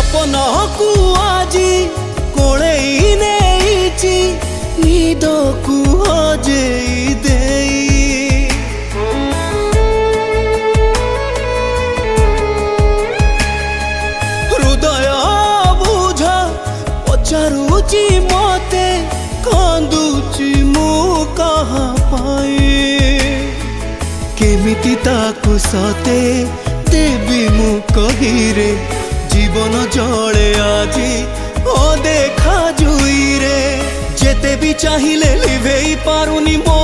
सपनाकू आजी कोड़ेई नेईची निदकू हजेई देई हृदय बुझा पचारुची मते कांदुची मु कहा पाए केमिति ताकू सते देवी मु कहिरे जीवन जले आजी ओ देखा जुई रे जेते भी चाहिए लिभेई पारुनी मो